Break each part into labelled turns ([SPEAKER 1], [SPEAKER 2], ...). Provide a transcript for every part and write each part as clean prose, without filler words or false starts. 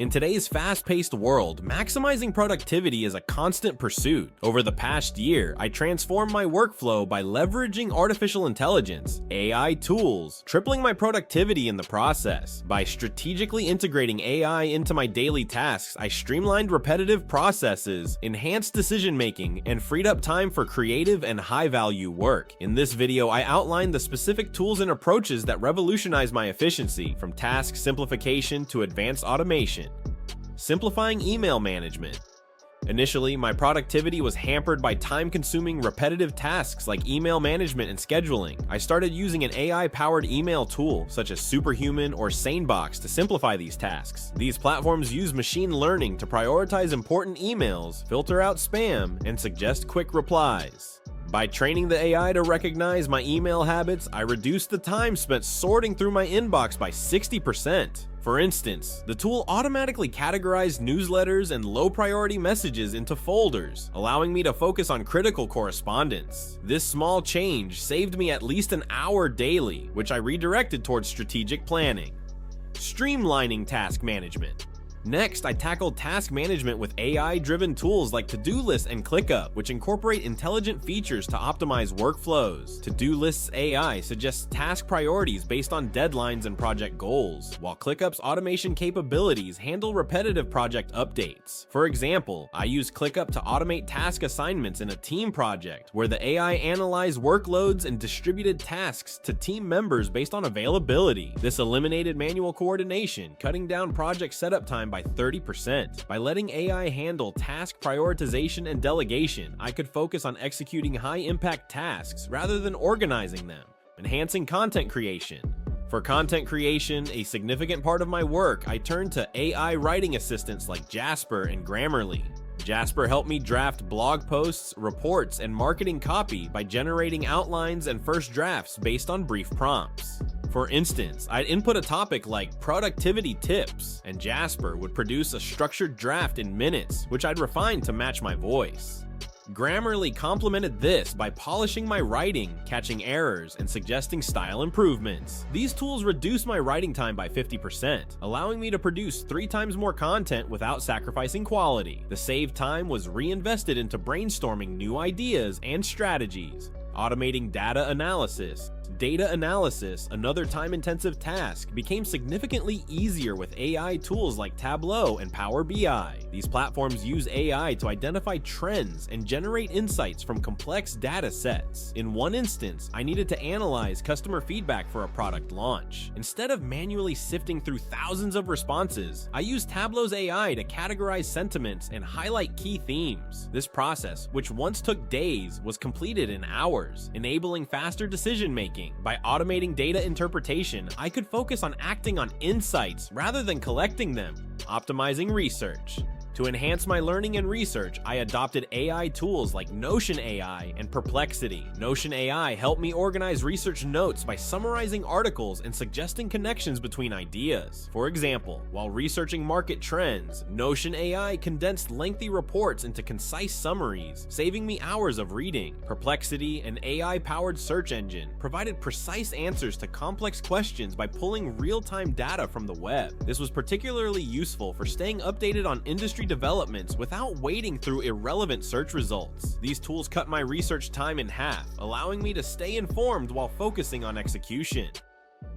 [SPEAKER 1] In today's fast-paced world, maximizing productivity is a constant pursuit. Over the past year, I transformed my workflow by leveraging artificial intelligence, AI tools, tripling my productivity in the process. By strategically integrating AI into my daily tasks, I streamlined repetitive processes, enhanced decision-making, and freed up time for creative and high-value work. In this video, I outlined the specific tools and approaches that revolutionize my efficiency, from task simplification to advanced automation. Simplifying email management. Initially, my productivity was hampered by time-consuming repetitive tasks like email management and scheduling. I started using an AI-powered email tool such as Superhuman or SaneBox to simplify these tasks. These platforms use machine learning to prioritize important emails, filter out spam, and suggest quick replies. By training the AI to recognize my email habits, I reduced the time spent sorting through my inbox by 60%. For instance, the tool automatically categorized newsletters and low-priority messages into folders, allowing me to focus on critical correspondence. This small change saved me at least an hour daily, which I redirected towards strategic planning. Streamlining task management. Next, I tackled task management with AI-driven tools like To-Do List and ClickUp, which incorporate intelligent features to optimize workflows. To-Do List's AI suggests task priorities based on deadlines and project goals, while ClickUp's automation capabilities handle repetitive project updates. For example, I use ClickUp to automate task assignments in a team project, where the AI analyzed workloads and distributed tasks to team members based on availability. This eliminated manual coordination, cutting down project setup time by 30%. By letting AI handle task prioritization and delegation, I could focus on executing high-impact tasks rather than organizing them. Enhancing content creation. For content creation, a significant part of my work, I turned to AI writing assistants like Jasper and Grammarly. Jasper helped me draft blog posts, reports, and marketing copy by generating outlines and first drafts based on brief prompts. For instance, I'd input a topic like productivity tips, and Jasper would produce a structured draft in minutes, which I'd refine to match my voice. Grammarly complemented this by polishing my writing, catching errors, and suggesting style improvements. These tools reduced my writing time by 50%, allowing me to produce 3 times more content without sacrificing quality. The saved time was reinvested into brainstorming new ideas and strategies. Automating data analysis. Data analysis, another time-intensive task, became significantly easier with AI tools like Tableau and Power BI. These platforms use AI to identify trends and generate insights from complex data sets. In one instance, I needed to analyze customer feedback for a product launch. Instead of manually sifting through thousands of responses, I used Tableau's AI to categorize sentiments and highlight key themes. This process, which once took days, was completed in hours, enabling faster decision-making. By automating data interpretation, I could focus on acting on insights rather than collecting them. Optimizing research. To enhance my learning and research, I adopted AI tools like Notion AI and Perplexity. Notion AI helped me organize research notes by summarizing articles and suggesting connections between ideas. For example, while researching market trends, Notion AI condensed lengthy reports into concise summaries, saving me hours of reading. Perplexity, an AI-powered search engine, provided precise answers to complex questions by pulling real-time data from the web. This was particularly useful for staying updated on industry developments without wading through irrelevant search results. These tools cut my research time in half, allowing me to stay informed while focusing on execution.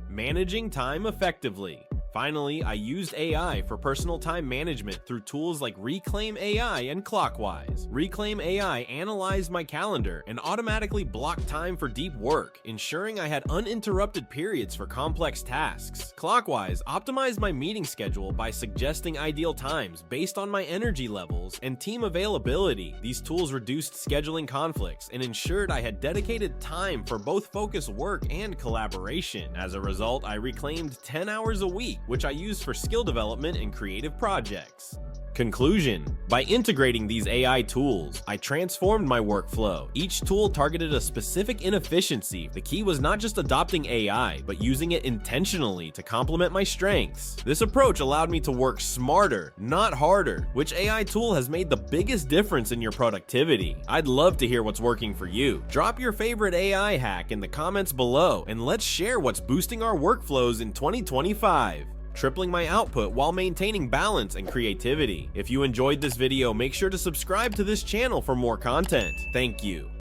[SPEAKER 1] Managing time effectively. Finally, I used AI for personal time management through tools like Reclaim AI and Clockwise. Reclaim AI analyzed my calendar and automatically blocked time for deep work, ensuring I had uninterrupted periods for complex tasks. Clockwise optimized my meeting schedule by suggesting ideal times based on my energy levels and team availability. These tools reduced scheduling conflicts and ensured I had dedicated time for both focused work and collaboration. As a result, I reclaimed 10 hours a week, which I use for skill development and creative projects. Conclusion: by integrating these AI tools, I transformed my workflow. Each tool targeted a specific inefficiency. The key was not just adopting AI, but using it intentionally to complement my strengths. This approach allowed me to work smarter, not harder. Which AI tool has made the biggest difference in your productivity? I'd love to hear what's working for you. Drop your favorite AI hack in the comments below, and let's share what's boosting our workflows in 2025. tripling my output while maintaining balance and creativity. If you enjoyed this video, make sure to subscribe to this channel for more content. Thank you.